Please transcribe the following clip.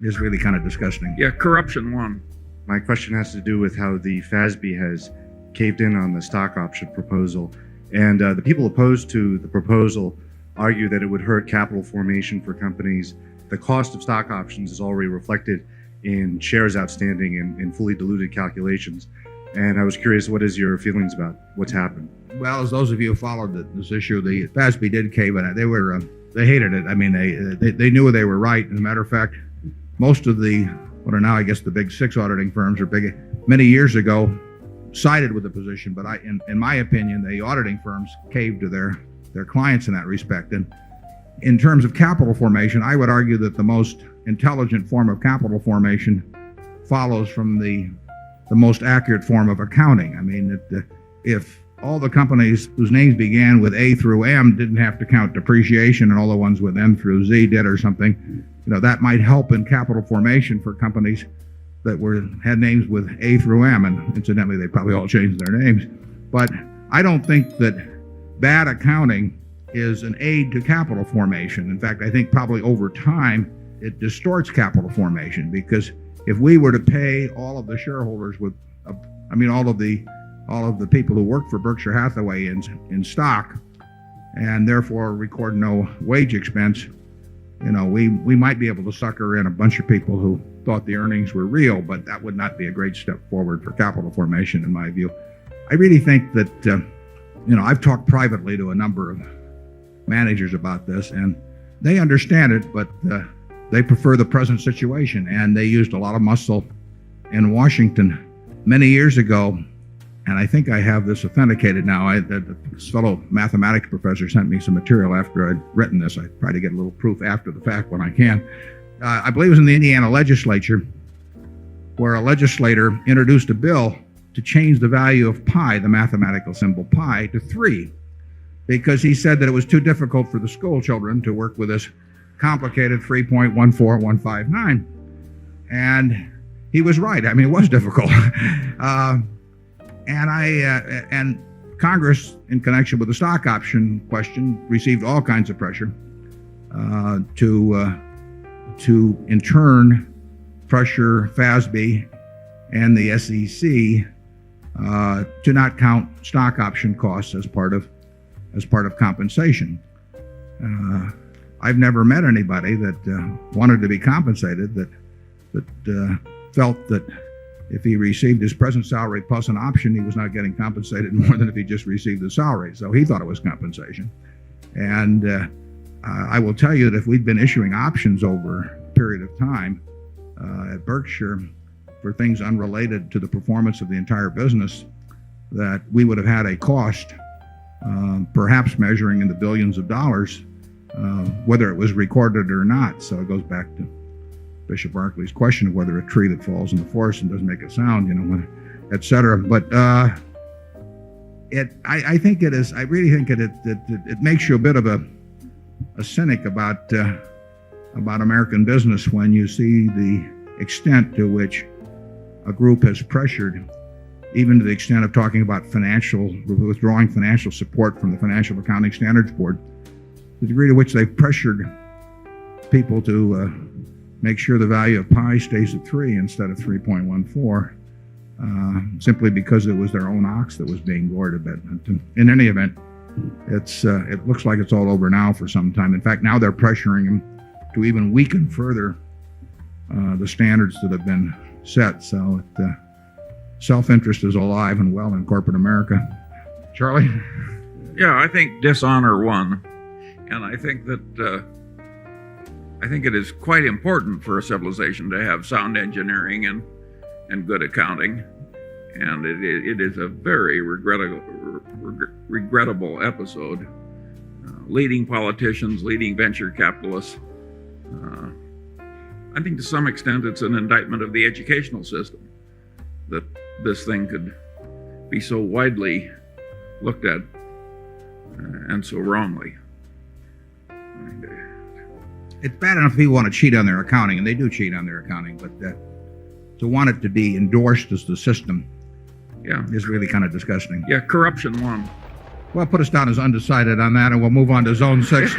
is really kind of disgusting. Yeah, corruption won. My question has to do with how the FASB has caved in on the stock option proposal. And the people opposed to the proposal argue that it would hurt capital formation for companies. The cost of stock options is already reflected in shares outstanding in fully diluted calculations. And I was curious, what is your feelings about what's happened? Well, as those of you who followed this issue, the FASB did cave in it. They hated it. I mean, they knew they were right. As a matter of fact, most of the, what are now, I guess, the big six auditing firms are big, many years ago, sided with the position. But in my opinion, the auditing firms caved to their clients in that respect. And in terms of capital formation, I would argue that the most intelligent form of capital formation follows from the most accurate form of accounting. I mean, if all the companies whose names began with A through M didn't have to count depreciation, and all the ones with N through Z did or something, that might help in capital formation for companies that had names with A through M, and incidentally, they probably all changed their names. But I don't think that bad accounting is an aid to capital formation. In fact, I think probably over time, it distorts capital formation, because if we were to pay all of the shareholders all of the people who work for Berkshire Hathaway in stock, and therefore record no wage expense, we might be able to sucker in a bunch of people who thought the earnings were real, but that would not be a great step forward for capital formation, in my view. I really think that, I've talked privately to a number of managers about this, and they understand it, but they prefer the present situation, and they used a lot of muscle in Washington many years ago. And I think I have this authenticated now. This fellow mathematics professor sent me some material after I'd written this. I try to get a little proof after the fact when I can. I believe it was in the Indiana legislature, where a legislator introduced a bill to change the value of pi, the mathematical symbol pi, to 3, because he said that it was too difficult for the school children to work with this complicated 3.14159. And he was right. I mean, it was difficult. And Congress, in connection with the stock option question, received all kinds of pressure to in turn pressure FASB and the SEC to not count stock option costs as part of compensation. I've never met anybody that wanted to be compensated that felt that if he received his present salary plus an option, he was not getting compensated more than if he just received the salary. So he thought it was compensation. And I will tell you that if we'd been issuing options over a period of time at Berkshire for things unrelated to the performance of the entire business, that we would have had a cost, perhaps measuring in the billions of dollars, whether it was recorded or not. So it goes back to Bishop Barclay's question of whether a tree that falls in the forest and doesn't make a sound, et cetera. But I think it is. I really think it makes you a bit of a cynic about American business when you see the extent to which a group has pressured, even to the extent of talking about withdrawing financial support from the Financial Accounting Standards Board, the degree to which they've pressured people to make sure the value of pi stays at 3 instead of 3.14, simply because it was their own ox that was being gored a bit. In any event, it looks like it's all over now for some time. In fact, now they're pressuring them to even weaken further the standards that have been set. So self-interest is alive and well in corporate America. Charlie? Yeah, I think dishonor won. And I think that I think it is quite important for a civilization to have sound engineering and good accounting. And it is a very regrettable episode. Leading politicians, leading venture capitalists. I think to some extent it's an indictment of the educational system that this thing could be so widely looked at and so wrongly. It's bad enough if people want to cheat on their accounting, and they do cheat on their accounting, but to want it to be endorsed as the system is really kind of disgusting. Yeah, corruption won. Well, put us down as undecided on that, and we'll move on to Zone 6.